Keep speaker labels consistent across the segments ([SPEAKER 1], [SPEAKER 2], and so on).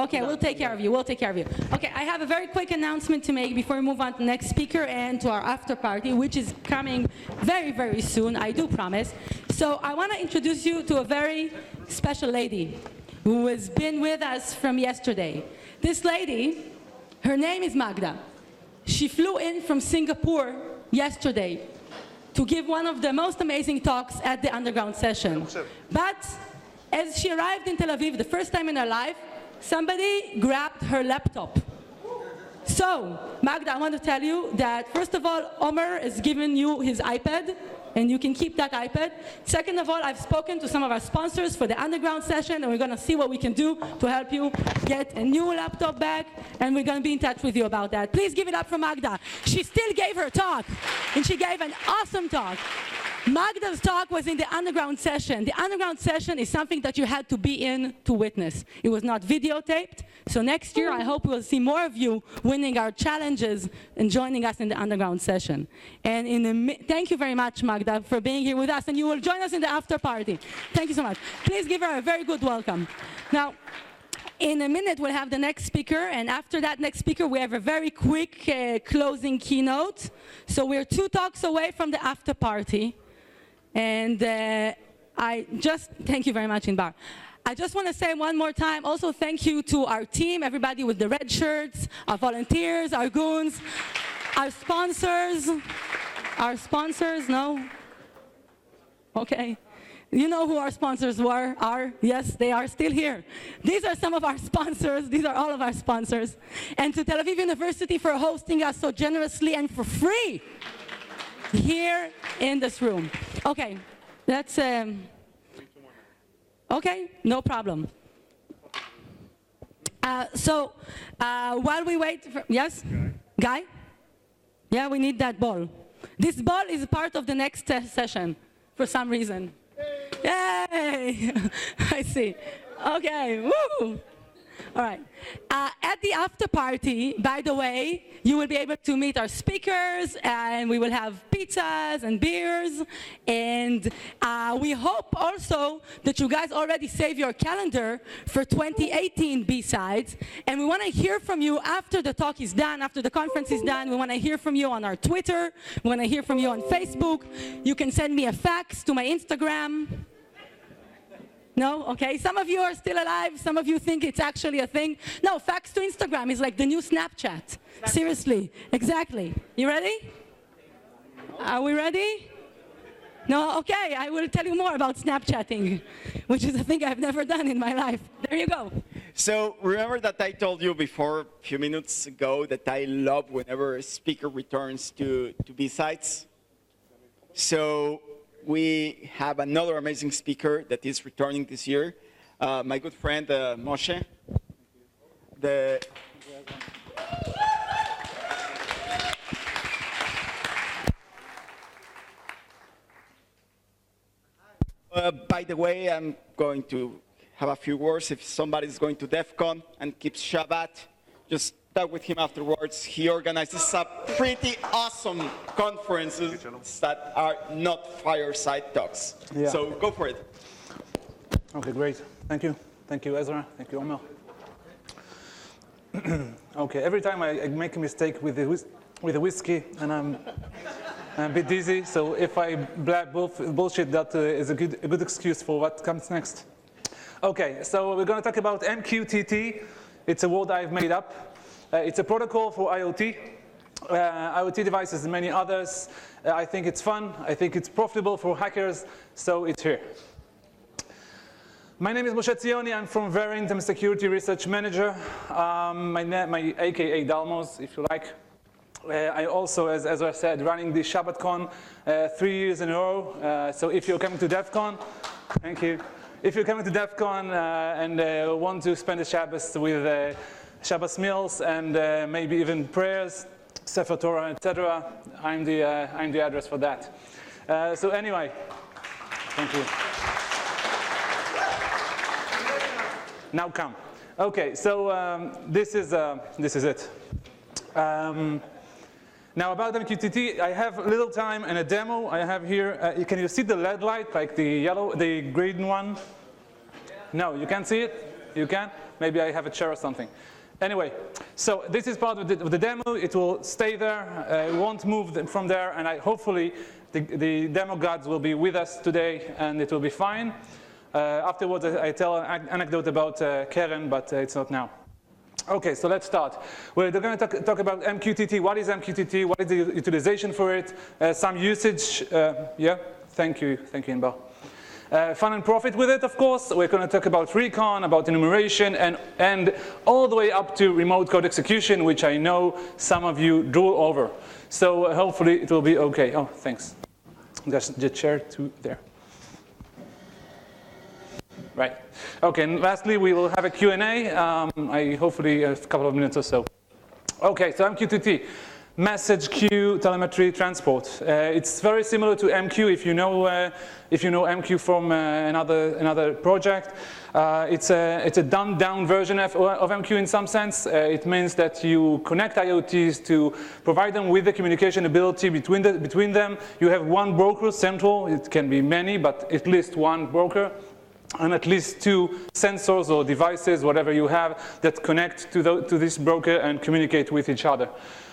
[SPEAKER 1] Okay, we'll take care of you. We'll take care of you. Okay, I have a very quick announcement to make before we move on to the next speaker and to our after party, which is coming very, very soon, I do promise. So I want to introduce you to a very special lady who has been with us from yesterday. This lady, her name is Magda. She flew in from Singapore yesterday to give one of the most amazing talks at the underground session. But as she arrived in Tel Aviv the first time in her life, somebody grabbed her laptop. So, Magda, I want to tell you that, first of all, Omer has given you his iPad, and you can keep that iPad. Second of all, I've spoken to some of our sponsors for the underground session, and we're going to see what we can do to help you get a new laptop back, and we're going to be in touch with you about that. Please give it up for Magda. She still gave her talk, and she gave an awesome talk. Magda's talk was in the underground session. The underground session is something that you had to be in to witness. It was not videotaped. So next year, I hope we'll see more of you winning our challenges and joining us in the underground session. And thank you very much, Magda, for being here with us. And you will join us in the after party. Thank you so much. Please give her a very good welcome. Now, in a minute, we'll have the next speaker, and after that next speaker, we have a very quick closing keynote. So we're 2 talks away from the after party. And thank you very much, Inbar. I just want to say one more time, also thank you to our team, everybody with the red shirts, our volunteers, our goons, our sponsors. Our sponsors, no? Okay. You know who our sponsors are? Yes, they are still here. These are some of our sponsors. These are all of our sponsors. And to Tel Aviv University for hosting us so generously and for free here in this room. Okay, that's, okay, no problem. While we wait for, yes? Guy? Yeah, we need that ball. This ball is part of the next session for some reason. Yay! I see. Okay, woo! All right. At the after party, by the way, you will be able to meet our speakers, and we will have pizzas and beers. And we hope also that you guys already save your calendar for 2018 BSides. And we want to hear from you after the talk is done, after the conference is done. We want to hear from you on our Twitter. We want to hear from you on Facebook. You can send me a fax to my Instagram. No? Okay. Some of you are still alive. Some of you think it's actually a thing. No, fax to Instagram is like the new Snapchat. Seriously. Exactly. You ready? Are we ready? No? Okay. I will tell you more about Snapchatting, which is a thing I've never done in my life. There you go.
[SPEAKER 2] So remember that I told you before, a few minutes ago, that I love whenever a speaker returns to BSides. So we have another amazing speaker that is returning this year, my good friend Moshe. By the way, I'm going to have a few words. If somebody's going to DEF CON and keeps Shabbat, just talk with him afterwards. He organizes a pretty awesome conferences that are not fireside talks. Yeah. So go for it.
[SPEAKER 3] Okay, great. Thank you. Thank you, Ezra. Thank you, Omer. Okay, every time I make a mistake with the whiskey, and I'm a bit dizzy, so if I blab bullshit, that is a good excuse for what comes next. Okay, so we're going to talk about MQTT. It's a word I've made up. It's a protocol for IoT. IoT devices and many others. I think it's fun. I think it's profitable for hackers, so it's here. My name is Moshe Zioni. I'm from Verint. I'm a security research manager. My AKA Dalmos, if you like. I also, as I said, running the ShabbatCon 3 years in a row. So if you're coming to DEF CON, thank you. If you're coming to DEF CON and want to spend the Shabbos with Shabbos meals and maybe even prayers, Sefer Torah, etc., I'm the address for that. So anyway, thank you. Now come. Okay, so this is it. Now about MQTT, I have a little time and a demo. I have here. Can you see the LED light, like the green one? No, you can't see it. You can. maybe I have a chair or something. Anyway, so this is part of the demo. It will stay there. It won't move from there. And hopefully, the demo gods will be with us today, and it will be fine. Afterwards, I tell an anecdote about Karen, but it's not now. Okay, so let's start. We're going to talk about MQTT. What is MQTT? What is the utilization for it? Some usage. Yeah, thank you, Inbar. Fun and profit with it, of course. We're going to talk about recon, about enumeration, and all the way up to remote code execution, which I know some of you drew over. So hopefully it will be okay. Oh, thanks. There's the chair too there. Right. Okay, and lastly, we will have a Q&A. Hopefully a couple of minutes or so. Okay, so MQTT. Message queue, telemetry, transport. It's very similar to MQ if you know MQ from another project. It's a dumbed down version of MQ in some sense. It means that you connect IoTs to provide them with the communication ability between them. You have one broker central. It can be many, but at least one broker. And at least two sensors or devices, whatever you have, that connect to this broker and communicate with each other.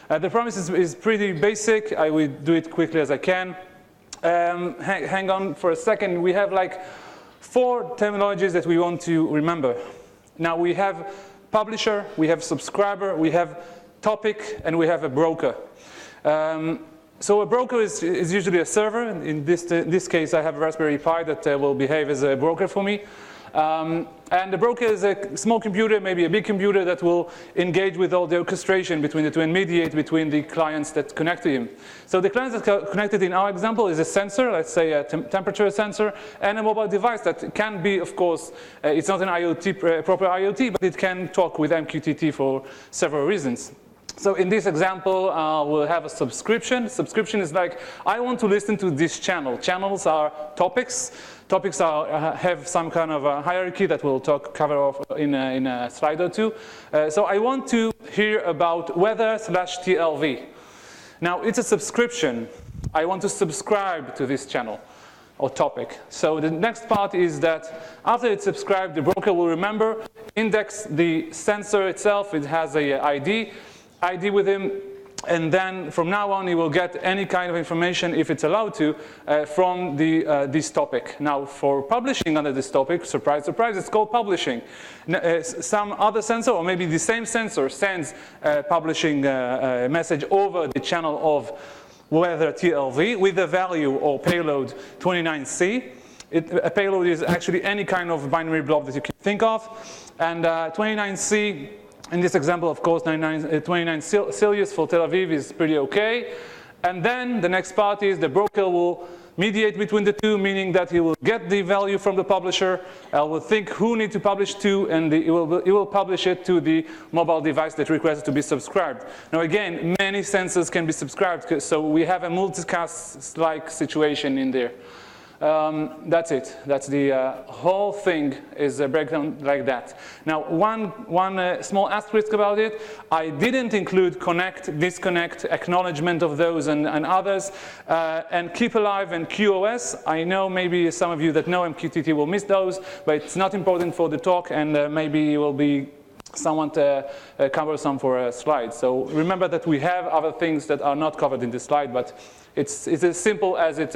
[SPEAKER 3] The promise is pretty basic. I will do it quickly as I can. Hang on for a second. We have like 4 terminologies that we want to remember. Now we have publisher, we have subscriber, we have topic, and we have a broker. So a broker is usually a server. In this case, I have a Raspberry Pi that will behave as a broker for me. And the broker is a small computer, maybe a big computer, that will engage with all the orchestration between the two and mediate between the clients that connect to him. So the clients that are connected in our example is a sensor, let's say a temperature sensor, and a mobile device that can be, of course, it's not an IoT, proper IoT, but it can talk with MQTT for several reasons. So in this example, we'll have a subscription. Subscription is like, I want to listen to this channel. Channels are topics. Topics have some kind of a hierarchy that we'll cover off in a slide or two. So I want to hear about weather/TLV. Now, it's a subscription. I want to subscribe to this channel or topic. So the next part is that after it's subscribed, the broker will remember, index the sensor itself. It has a ID with him, and then from now on he will get any kind of information, if it's allowed to, from this topic. Now for publishing under this topic, surprise, surprise, it's called publishing. Some other sensor, or maybe the same sensor, sends a publishing message over the channel of weather TLV with the value or payload 29C. A payload is actually any kind of binary blob that you can think of, and 29C, in this example, of course, 29 Celsius for Tel Aviv is pretty okay. And then the next part is the broker will mediate between the two, meaning that he will get the value from the publisher, will think who need to publish to, and he will publish it to the mobile device that requests to be subscribed. Now again, many sensors can be subscribed, so we have a multicast-like situation in there. That's it. That's the whole thing is a breakdown like that. Now, one small asterisk about it, I didn't include connect, disconnect, acknowledgement of those and others, and keep alive and QoS. I know maybe some of you that know MQTT will miss those, but it's not important for the talk, and maybe it will be somewhat cumbersome for a slide. So remember that we have other things that are not covered in this slide, but it's as simple as it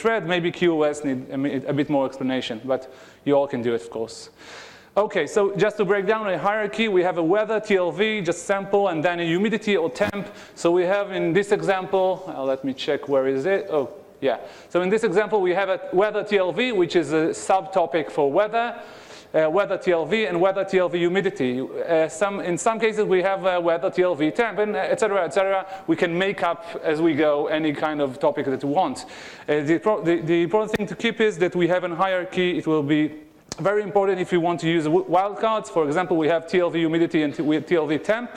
[SPEAKER 3] read. Maybe QoS need a bit more explanation, but you all can do it, of course. Okay, so just to break down a hierarchy, we have a weather TLV, just sample, and then a humidity or temp. So we have in this example, let me check where is it. Oh, yeah. So in this example, we have a weather TLV, which is a subtopic for weather. Weather TLV and weather TLV humidity. In some cases we have weather TLV temp, and et cetera, we can make up as we go any kind of topic that we want. The important thing to keep is that we have a hierarchy. It will be very important if you want to use wildcards. For example, we have TLV humidity and TLV temp.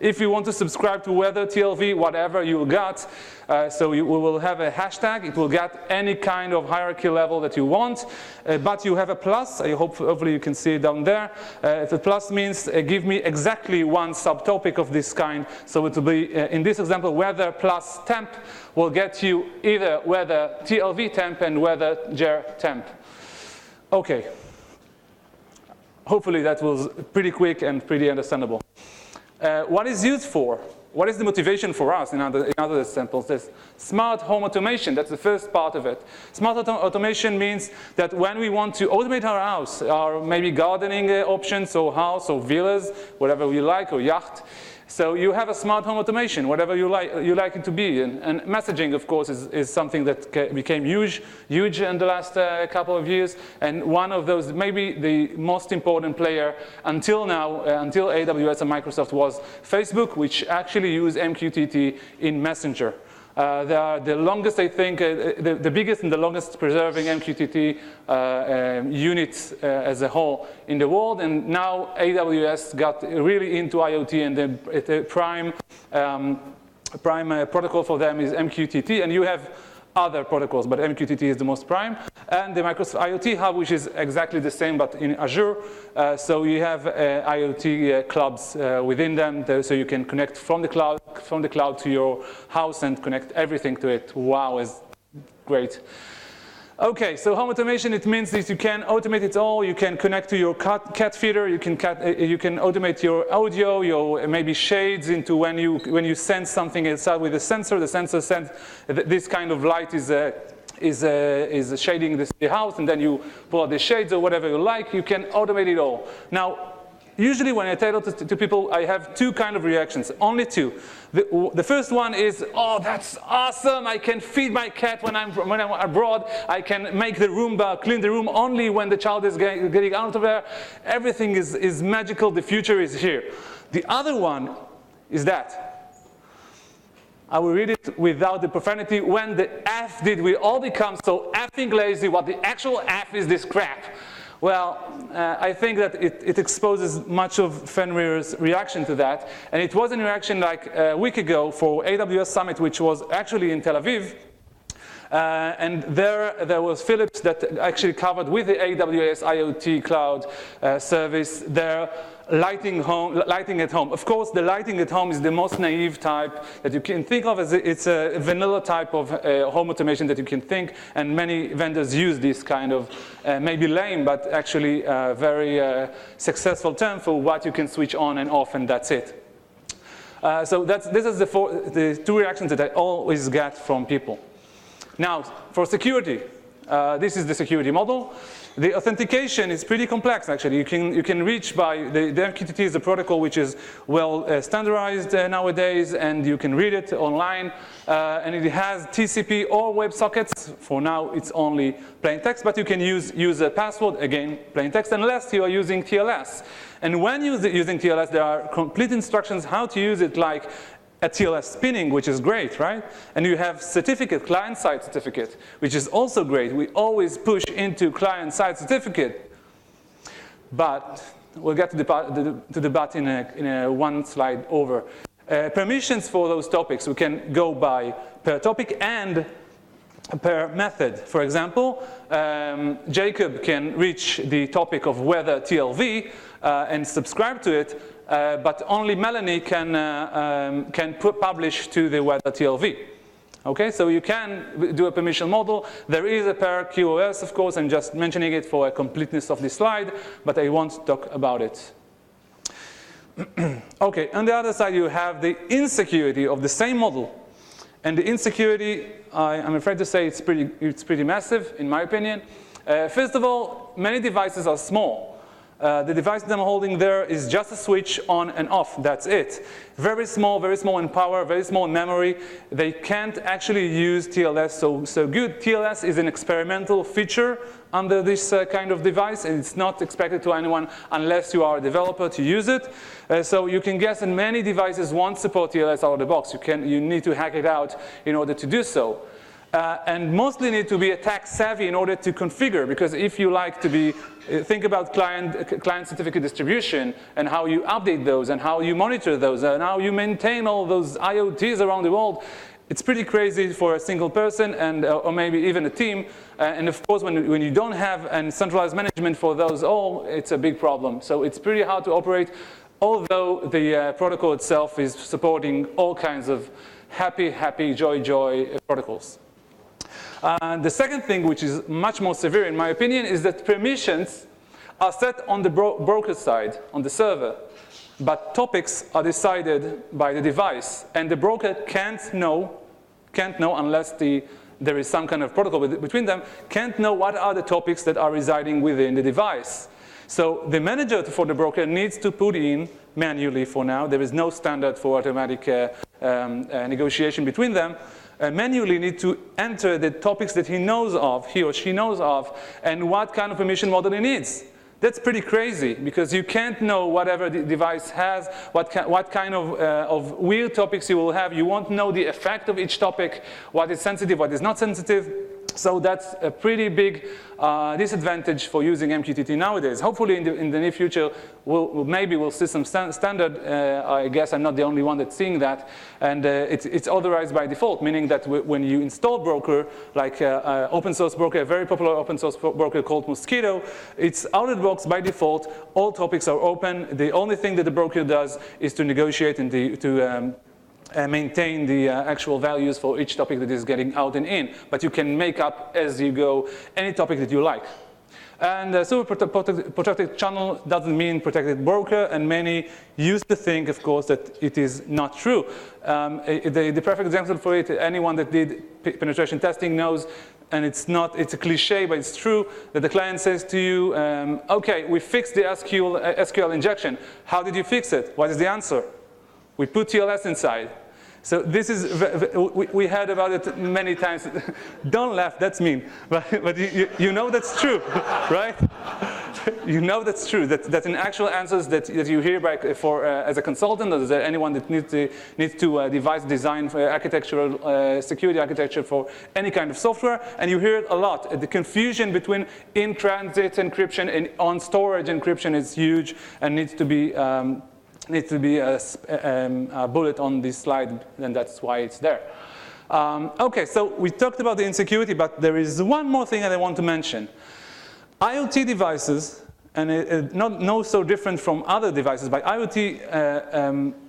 [SPEAKER 3] If you want to subscribe to weather TLV, whatever you got, we will have a hashtag. It will get any kind of hierarchy level that you want, but you have a plus. Hopefully you can see it down there. The plus means give me exactly one subtopic of this kind. So it will be, in this example, weather plus temp will get you either weather TLV temp and weather GER temp. Okay. hopefully that was pretty quick and pretty understandable. What is used for? What is the motivation for us in other examples? There's smart home automation. That's the first part of it. Smart automation means that when we want to automate our house, our maybe gardening options or house or villas, whatever you like, or yacht. So you have a smart home automation, whatever you like it to be. And messaging, of course, is something that became huge in the last couple of years. And one of those, maybe the most important player until now, until AWS and Microsoft, was Facebook, which actually use MQTT in Messenger. They are the longest, I think, the biggest and the longest preserving MQTT units as a whole in the world. And now AWS got really into IoT, and the prime protocol for them is MQTT. And you have other protocols, but MQTT is the most prime. And the Microsoft IoT Hub, which is exactly the same, but in Azure. So you have IoT clubs within them, so you can connect from the cloud to your house and connect everything to it. Wow, is great. Okay, so home automation, it means that you can automate it all. You can connect to your cat feeder. You can automate your audio, your maybe shades into when you sense something inside with the sensor. The sensor sends this kind of light is shading the house, and then you pull out the shades or whatever you like. You can automate it all. Now, usually when I tell it to people, I have two kind of reactions, only two. The first one is, oh, that's awesome. I can feed my cat when I'm abroad. I can make the Roomba clean the room only when the child is getting out of there. Everything is magical. The future is here. The other one is that. I will read it without the profanity. When the F did we all become so effing lazy, what the actual F is this crap? Well, I think that it exposes much of Fenrir's reaction to that. And it was a reaction like a week ago for AWS Summit, which was actually in Tel Aviv. And there was Philips that actually covered with the AWS IoT cloud service their lighting at home. Of course, the lighting at home is the most naive type that you can think of. As it's a vanilla type of home automation that you can think, and many vendors use this kind of maybe lame, but actually very successful term for what you can switch on and off, and that's it. So this is the two reactions that I always get from people. Now, for security, this is the security model. The authentication is pretty complex, actually. You can reach by, the MQTT is a protocol which is well standardized nowadays, and you can read it online. And it has TCP or WebSockets. For now, it's only plain text, but you can use a password, again, plain text, unless you are using TLS. And when using TLS, there are complete instructions how to use it, like a TLS spinning, which is great, right? And you have certificate, client-side certificate, which is also great. We always push into client-side certificate. But we'll get to the but in a one slide over. Permissions for those topics, we can go by per topic and per method. For example, Jacob can reach the topic of weather TLV and subscribe to it, but only Melanie can publish to the weather TLV. Okay, so you can do a permission model. There is a per QoS, of course. I'm just mentioning it for a completeness of this slide, but I won't talk about it. Okay, on the other side, you have the insecurity of the same model. And the insecurity, I'm afraid to say it's pretty massive, in my opinion. First of all, many devices are small. The device that I'm holding there is just a switch on and off. That's it. Very small in power, very small in memory. They can't actually use TLS so good. TLS is an experimental feature under this kind of device, and it's not expected to anyone unless you are a developer to use it. So you can guess that many devices won't support TLS out of the box. You need to hack it out in order to do so. And mostly need to be attack savvy in order to configure, because if you like to think about client certificate distribution and how you update those and how you monitor those and how you maintain all those IoTs around the world, it's pretty crazy for a single person and or maybe even a team. And of course, when you don't have a centralized management for those all, it's a big problem. So it's pretty hard to operate, although the protocol itself is supporting all kinds of happy, joy protocols. The second thing, which is much more severe in my opinion, is that permissions are set on the broker side, on the server, but topics are decided by the device, and the broker can't know unless there is some kind of protocol between them, can't know what are the topics that are residing within the device. So the manager for the broker needs to put in manually for now. There is no standard for automatic negotiation between them. Manually need to enter the topics that he or she knows of, and what kind of permission model he needs. That's pretty crazy, because you can't know whatever the device has, what kind of weird topics you will have. You won't know the effect of each topic, what is sensitive, what is not sensitive. So that's a pretty big disadvantage for using MQTT nowadays. Hopefully in the near future, maybe we'll see some standard. I guess I'm not the only one that's seeing that. And it's authorized by default, meaning that when you install broker, like open source broker, a very popular open source broker called Mosquito, it's out of the box by default. All topics are open. The only thing that the broker does is to negotiate and to maintain the actual values for each topic that is getting out and in. But you can make up as you go any topic that you like. And super protected channel doesn't mean protected broker, and many used to think, of course, that it is not true. The perfect example for it, anyone that did penetration testing knows, and it's a cliche, but it's true, that the client says to you, okay, we fixed the SQL injection. How did you fix it? What is the answer? We put TLS inside. So this is, we heard about it many times. Don't laugh, that's mean. But you know that's true, right? You know that's true, that in actual answers that you hear back as a consultant, or as anyone that needs to design for architectural, security architecture for any kind of software, and you hear it a lot. The confusion between in-transit encryption and on-storage encryption is huge and needs to be a bullet on this slide, and that's why it's there. Okay, so we talked about the insecurity, but there is one more thing that I want to mention. IoT devices, and not so different from other devices, but IoT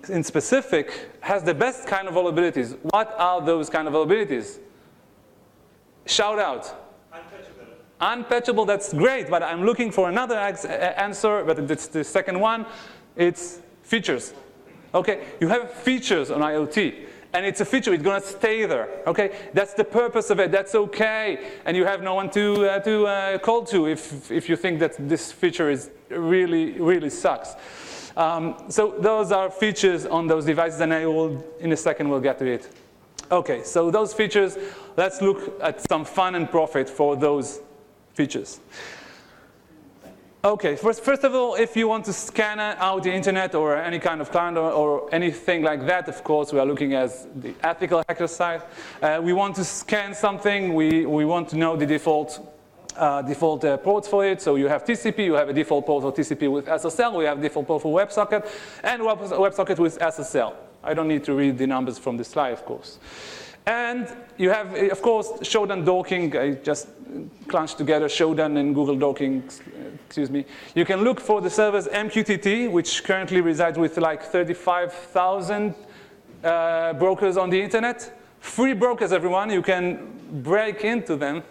[SPEAKER 3] in specific has the best kind of vulnerabilities. What are those kind of vulnerabilities? Shout out.
[SPEAKER 4] Unpatchable.
[SPEAKER 3] Unpatchable, that's great, but I'm looking for another answer, but it's the second one. It's features. Okay, you have features on IoT, and it's a feature, it's going to stay there. Okay, that's the purpose of it, that's okay, and you have no one to call to if you think that this feature is really sucks. So those are features on those devices, and I will, in a second, we'll get to it. Okay, so those features, let's look at some fun and profit for those features. Okay, first of all, if you want to scan out the internet or any kind of client or anything like that, of course, we are looking at the ethical hacker side. We want to scan something, we want to know the default ports for it. So you have TCP, you have a default port for TCP with SSL, we have a default port for WebSocket, and WebSocket with SSL. I don't need to read the numbers from the slide, of course. And you have, of course, Shodan docking. I just clunched together Shodan and Google docking, excuse me. You can look for the servers MQTT, which currently resides with like 35,000 brokers on the internet. Free brokers, everyone. You can break into them.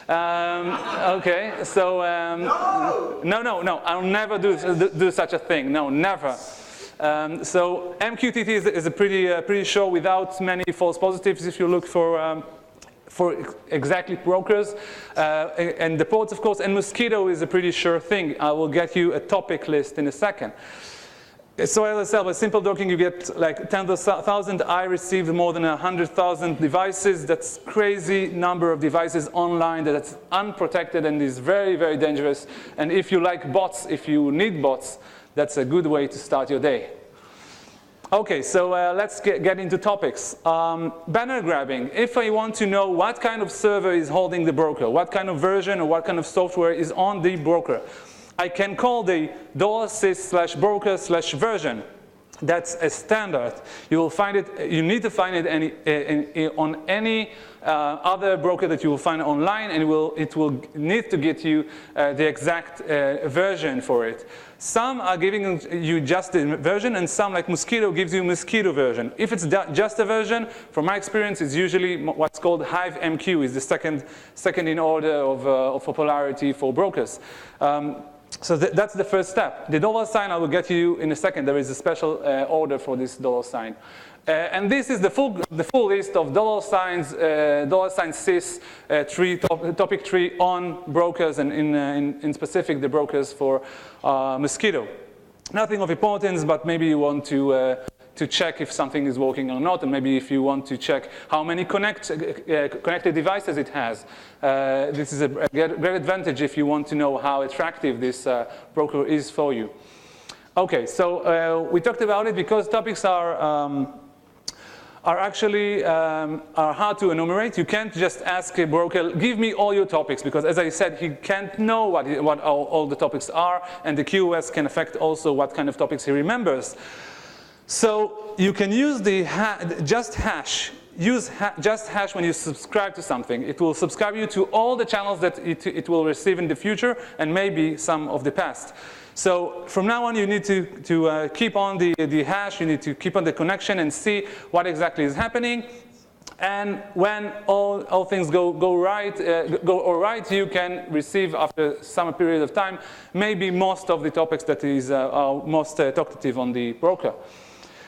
[SPEAKER 3] Okay, so no, I'll never do such a thing. No, never. So MQTT is a pretty sure without many false positives if you look for exactly brokers. And the ports, of course, and Mosquito is a pretty sure thing. I will get you a topic list in a second. So LSL, by simple docking, you get like 10,000. I received more than 100,000 devices. That's crazy number of devices online that's unprotected and is very, very dangerous. And if you like bots, if you need bots, that's a good way to start your day. Okay, so let's get into topics. Banner grabbing. If I want to know what kind of server is holding the broker, what kind of version or what kind of software is on the broker, I can call the $sys/broker/version. That's a standard. You will find it. You need to find it on any other broker that you will find online, and it will need to get you the exact version for it. Some are giving you just the version, and some, like Mosquito, gives you Mosquito version. If it's just a version, from my experience, it's usually what's called Hive MQ, is the second in order of popularity for brokers. So that's the first step. The $sign I will get you in a second. There is a special order for this $sign. And this is the full list of $signs sys topic tree on brokers, and in specific the brokers for Mosquito. Nothing of importance, but maybe you want to check if something is working or not, and maybe if you want to check how many connected devices it has. This is a great advantage if you want to know how attractive this broker is for you. Okay, so we talked about it because topics are actually hard to enumerate. You can't just ask a broker, give me all your topics, because as I said, he can't know what all the topics are, and the QoS can affect also what kind of topics he remembers. So you can use the just hash. Use just hash when you subscribe to something. It will subscribe you to all the channels that it will receive in the future, and maybe some of the past. So from now on, you need to keep on the hash. You need to keep on the connection and see what exactly is happening. And when all things go all right, you can receive after some period of time maybe most of the topics that are most talkative on the broker.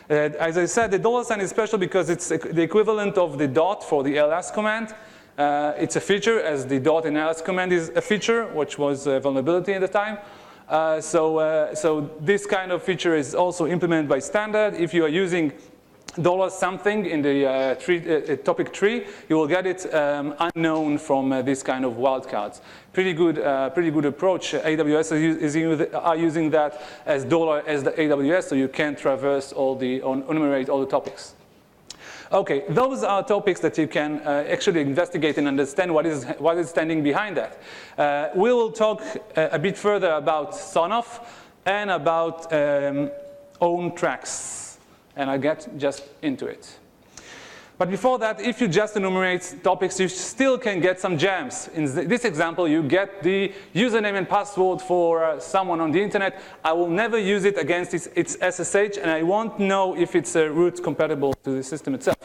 [SPEAKER 3] As I said, the $sign is special because it's the equivalent of the dot for the ls command. It's a feature, as the dot in ls command is a feature, which was a vulnerability at the time. So this kind of feature is also implemented by standard. If you are using $something in the topic tree, you will get it unknown from this kind of wildcards. Pretty good approach. AWS are using that as as the AWS, so you can traverse enumerate all the topics. Okay, those are topics that you can actually investigate and understand what is standing behind that. We will talk a bit further about Sonoff and about own tracks. And I'll get just into it. But before that, if you just enumerate topics, you still can get some gems. In this example, you get the username and password for someone on the internet. I will never use it against its SSH, and I won't know if it's root compatible to the system itself.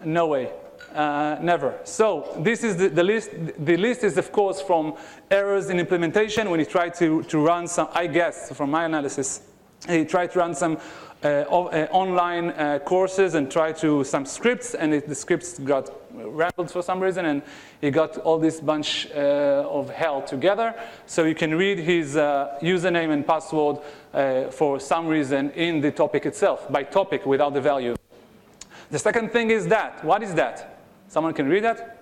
[SPEAKER 3] No way. Never. So this is the list. The list is, of course, from errors in implementation when you try to run some, I guess, from my analysis, you try to run some online courses and try to some scripts, and the scripts got rambled for some reason, and he got all this bunch of hell together. So you can read his username and password for some reason in the topic itself, by topic without the value. The second thing is that. What is that? Someone can read that?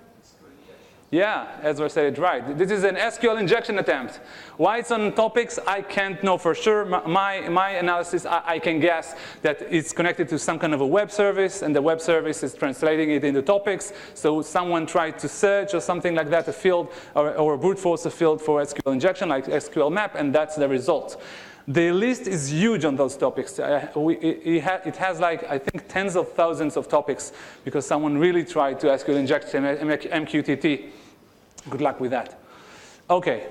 [SPEAKER 3] Yeah, Ezra said it right. This is an SQL injection attempt. Why it's on topics, I can't know for sure. My analysis, I can guess that it's connected to some kind of a web service, and the web service is translating it into topics. So someone tried to search or something like that, a field, or brute force a field for SQL injection, like SQL map, and that's the result. The list is huge on those topics. It has like, I think, tens of thousands of topics because someone really tried to SQL inject MQTT. Good luck with that. Okay,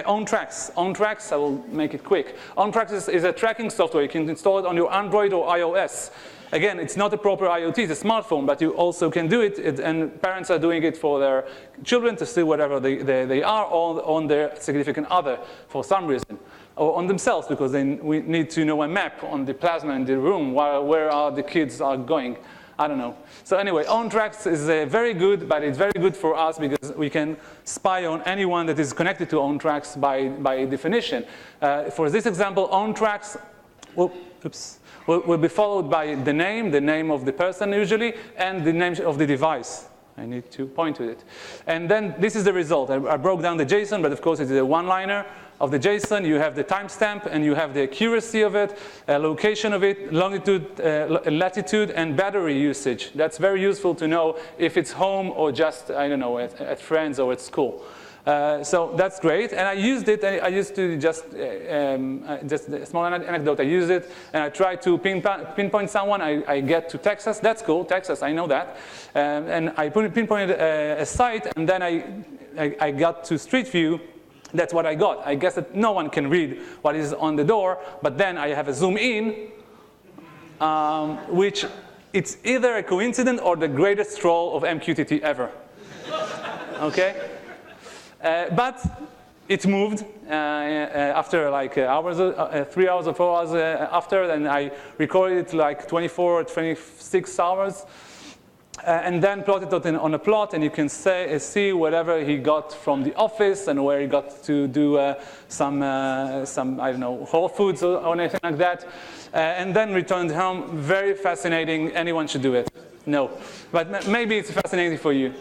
[SPEAKER 3] own tracks. Own tracks, I will make it quick. Own tracks is a tracking software. You can install it on your Android or iOS. Again, it's not a proper IoT, it's a smartphone, but you also can do it, and parents are doing it for their children to see whatever they are on their significant other for some reason. Or on themselves, because we need to know a map on the plasma in the room, where the kids are going. I don't know. So anyway, own tracks is very good, but it's very good for us because we can spy on anyone that is connected to own tracks by definition. For this example, own tracks will be followed by the name of the person usually, and the name of the device. I need to point to it. And then this is the result. I broke down the JSON, but of course it's a one-liner of the JSON. You have the timestamp, and you have the accuracy of it, location of it, longitude, latitude, and battery usage. That's very useful to know if it's home or just, I don't know, at friends or at school. So that's great, and I used it. I used to just a small anecdote. I used it, and I tried to pinpoint someone. I get to Texas. That's cool, Texas. I know that, and I pinpointed a site, and then I got to Street View. That's what I got. I guess that no one can read what is on the door, but then I have a zoom in, which it's either a coincidence or the greatest troll of MQTT ever. Okay. But it moved after like hours, 3 hours or 4 hours after, and I recorded it like 24 or 26 hours. And then plotted it on a plot, and you can see whatever he got from the office and where he got to do some I don't know, Whole Foods or anything like that. And then returned home. Very fascinating. Anyone should do it. No, but maybe it's fascinating for you.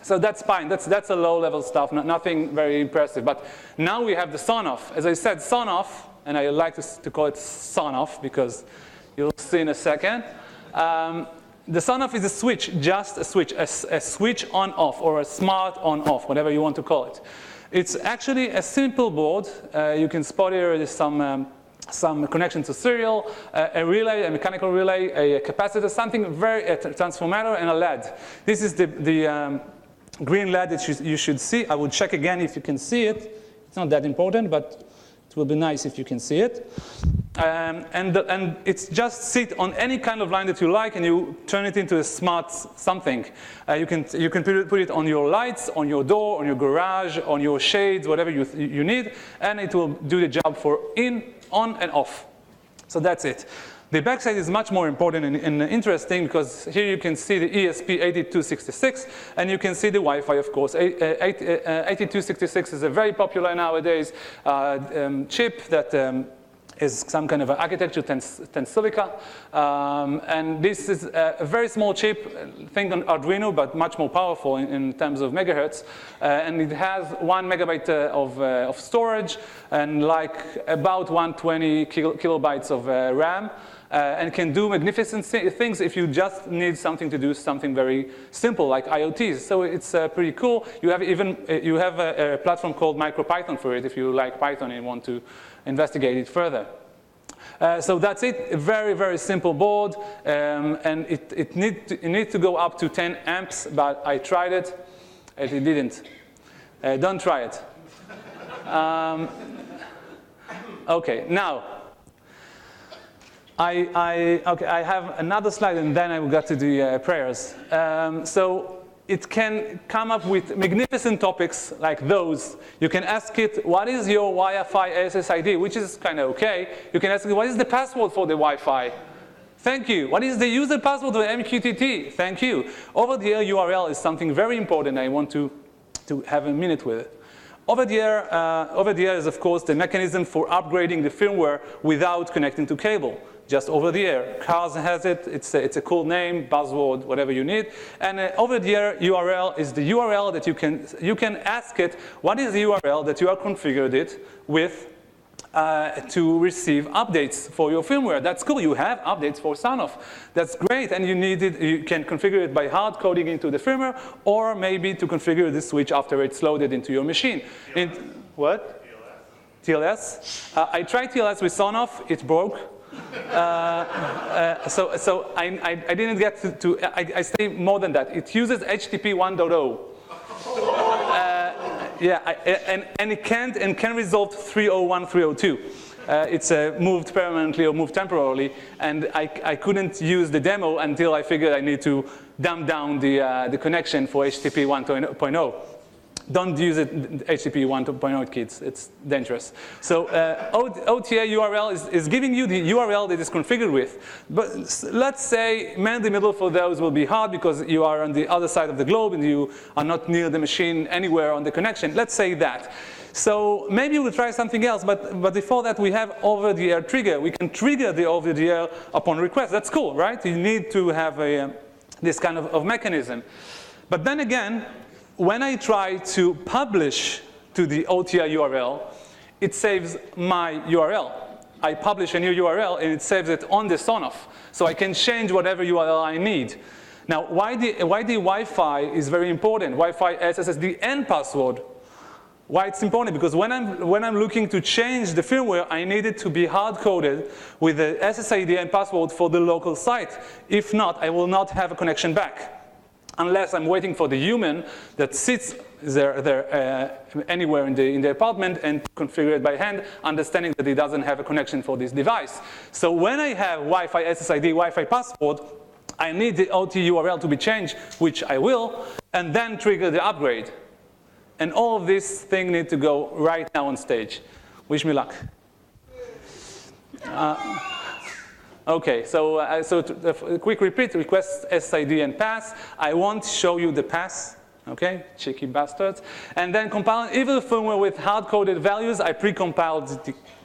[SPEAKER 3] So that's fine. That's a low-level stuff. Nothing very impressive. But now we have the son-of. As I said, son-of, and I like to call it son-of because you'll see in a second. The son-of is a switch, just a switch on-off, or a smart on-off, whatever you want to call it. It's actually a simple board. You can spot here some connection to serial, a relay, a mechanical relay, a capacitor, something very, a transformer, and a LED. This is the green LED that you should see. I will check again if you can see it. It's not that important, but it will be nice if you can see it. And it's just sit on any kind of line that you like, and you turn it into a smart something. You can put it on your lights, on your door, on your garage, on your shades, whatever you need, and it will do the job for on and off. So that's it. The backside is much more important and interesting because here you can see the ESP8266, and you can see the Wi-Fi, of course. 8266 is a very popular nowadays chip that is some kind of an architecture, 10 silica. And this is a very small chip, think on Arduino, but much more powerful in terms of megahertz. And it has 1 megabyte of storage and like about 120 kilobytes of RAM. And can do magnificent things if you just need something to do something very simple like IoTs. So it's pretty cool. You have a platform called MicroPython for it if you like Python and want to investigate it further. So that's it. A very, very simple board, and it needs to go up to 10 amps. But I tried it, and it didn't. Don't try it. Okay, now. I have another slide, and then I will get to the prayers. So it can come up with magnificent topics like those. You can ask it, what is your Wi-Fi SSID, which is kind of okay. You can ask it, what is the password for the Wi-Fi? Thank you. What is the user password of MQTT? Thank you. Over-the-air URL is something very important. I want to have a minute with it. Over-the-air is, of course, the mechanism for upgrading the firmware without connecting to cable. Just over the air. Cars has it. It's a cool name, buzzword, whatever you need. And over the air URL is the URL that you can ask it. What is the URL that you are configured it with to receive updates for your firmware? That's cool. You have updates for son-of. That's great. And you can configure it by hard coding into the firmware, or maybe to configure the switch after it's loaded into your machine. What? TLS. I tried TLS with son-of. It broke. So I didn't get I say more than that. It uses HTTP 1.0. And it can resolve 301, 302. It's moved permanently or moved temporarily, and I couldn't use the demo until I figured I need to dumb down the connection for HTTP 1.0. Don't use it HTTP 1.0, kids. It's dangerous. So OTA URL is giving you the URL that is configured with. But let's say man the middle for those will be hard because you are on the other side of the globe and you are not near the machine anywhere on the connection. Let's say that. So maybe we'll try something else. But before that, we have over-the-air trigger. We can trigger the over-the-air upon request. That's cool, right? You need to have this kind of mechanism. But then again, when I try to publish to the OTA URL, it saves my URL. I publish a new URL, and it saves it on the son-of. So I can change whatever URL I need. Now, why the Wi-Fi is very important, Wi-Fi SSID and password. Why it's important? Because when I'm looking to change the firmware, I need it to be hard-coded with the SSID and password for the local site. If not, I will not have a connection back. Unless I'm waiting for the human that sits there anywhere in the apartment and configure it by hand, understanding that he doesn't have a connection for this device. So when I have Wi-Fi SSID, Wi-Fi password, I need the OT URL to be changed, which I will, and then trigger the upgrade. And all of this thing need to go right now on stage. Wish me luck. Okay, so a quick repeat, request SSID and pass. I won't show you the pass, okay, cheeky bastards. And then compile evil firmware with hard-coded values. I pre-compiled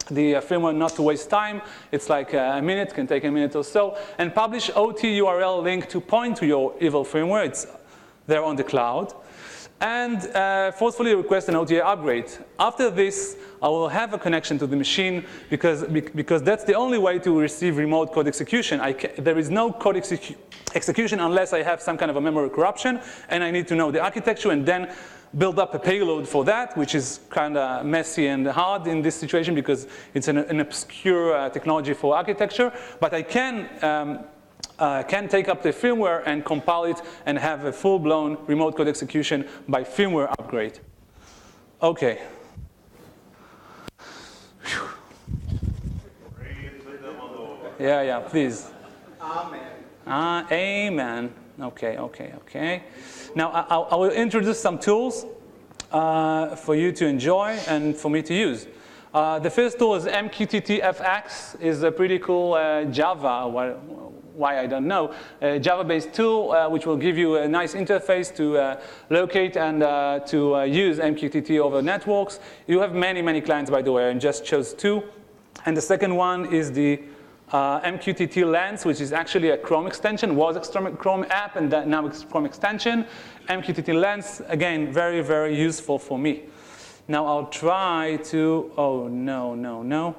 [SPEAKER 3] the firmware not to waste time. It's like a minute, can take a minute or so. And publish OT URL link to point to your evil firmware. It's there on the cloud. And forcefully request an OTA upgrade. After this, I will have a connection to the machine because that's the only way to receive remote code execution. There is no code execution unless I have some kind of a memory corruption, and I need to know the architecture and then build up a payload for that, which is kind of messy and hard in this situation because it's an obscure technology for architecture. But I can take up the firmware and compile it and have a full-blown remote code execution by firmware upgrade. Okay. Yeah, please.
[SPEAKER 2] Amen.
[SPEAKER 3] Amen. Okay. Now, I will introduce some tools for you to enjoy and for me to use. The first tool is MQTT-FX. Is a pretty cool Java, why I don't know, Java-based tool which will give you a nice interface to locate and to use MQTT over networks. You have many clients, by the way, and just chose 2. And the second one is the MQTT Lens, which is actually a Chrome extension, was a Chrome app, and now it's Chrome extension. MQTT Lens, again, very useful for me. Now I'll try to, oh, no.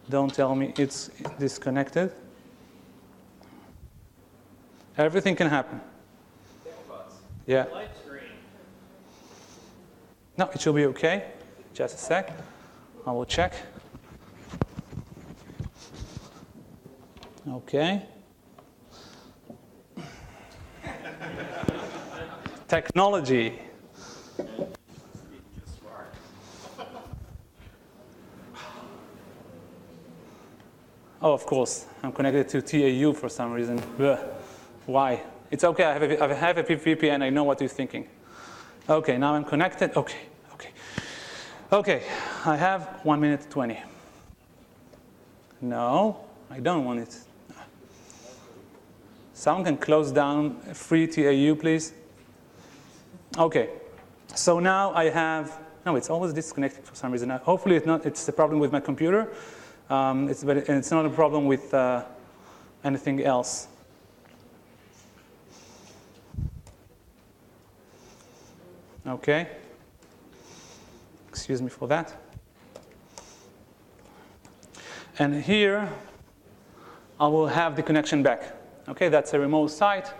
[SPEAKER 3] Don't tell me it's disconnected. Everything can happen. Yeah. No, it should be okay. Just a sec. I will check. Okay. Technology. Oh, of course. I'm connected to TAU for some reason. Blech. Why? It's okay. I have a VPN. I know what you're thinking. Okay, now I'm connected. Okay. I have 1 minute 20. No, I don't want it. Someone can close down free TAU, please. Okay. So now I have. No, it's always disconnected for some reason. Hopefully, it's a problem with my computer. It's not a problem with anything else. Okay. Excuse me for that. And here, I will have the connection back. Okay, that's a remote site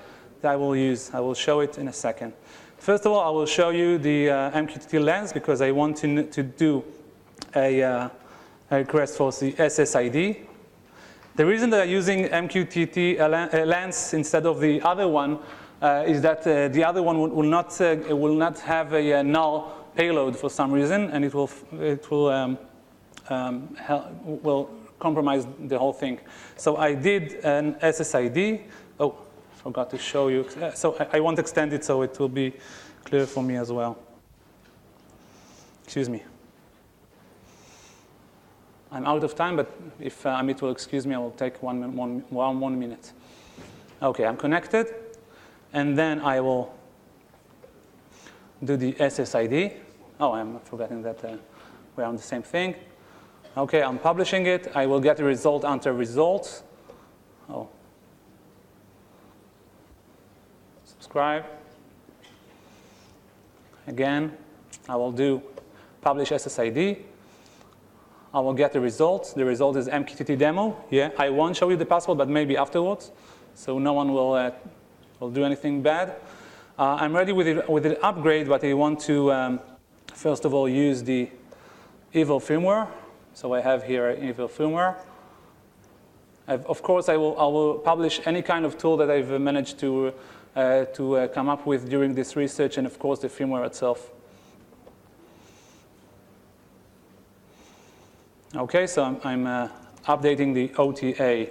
[SPEAKER 3] that I will use. I will show it in a second. First of all, I will show you the MQTT Lens because I want to do a request for the SSID. The reason that I'm using MQTT Lens instead of the other one is that the other one will not have a null payload for some reason, and it will compromise the whole thing. So I did an SSID. Oh, forgot to show you. So I won't extend it so it will be clear for me as well. Excuse me. I'm out of time, but if Amit will excuse me, I will take one minute. Okay, I'm connected. And then I will do the SSID. Oh, I'm forgetting that we're on the same thing. Okay, I'm publishing it. I will get a result under results. Oh. Subscribe. Again, I will do publish SSID. I will get the result. The result is MQTT demo. Yeah, I won't show you the password, but maybe afterwards, so no one will do anything bad. I'm ready with the upgrade, but I want to first of all use the evil firmware. So I have here evil firmware. Of course, I will publish any kind of tool that I've managed to come up with during this research, and of course the firmware itself. Okay, so I'm updating the OTA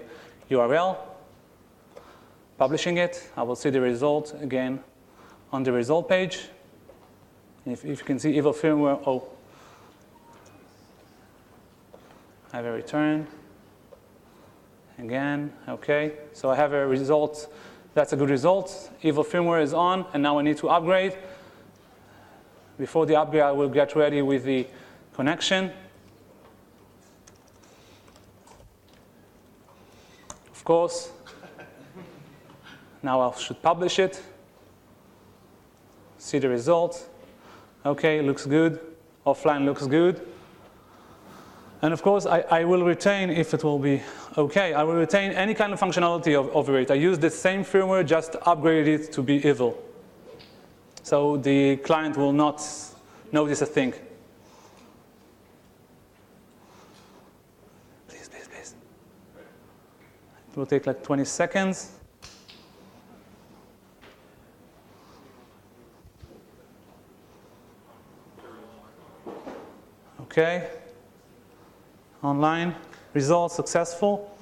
[SPEAKER 3] URL, publishing it. I will see the result again on the result page. If you can see evil firmware, oh. I have a return. Again, okay. So I have a result. That's a good result. Evil firmware is on, and now I need to upgrade. Before the upgrade, I will get ready with the connection. Of course. Now I should publish it. See the result. Okay, looks good. Offline looks good. And of course, I will retain, if it will be okay, I will retain any kind of functionality over it. I use the same firmware, just upgrade it to be evil. So the client will not notice a thing. Please, please, please. It will take like 20 seconds. Okay. Online, results successful.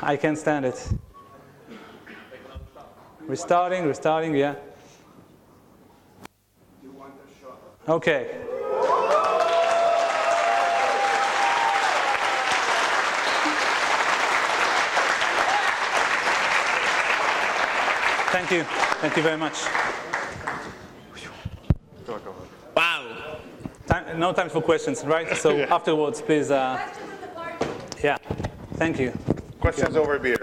[SPEAKER 3] I can't stand it. Restarting, yeah. Okay. Thank you very much.
[SPEAKER 2] Wow.
[SPEAKER 3] No time for questions, right? So afterwards, please. Yeah. Thank you.
[SPEAKER 4] Questions over beer.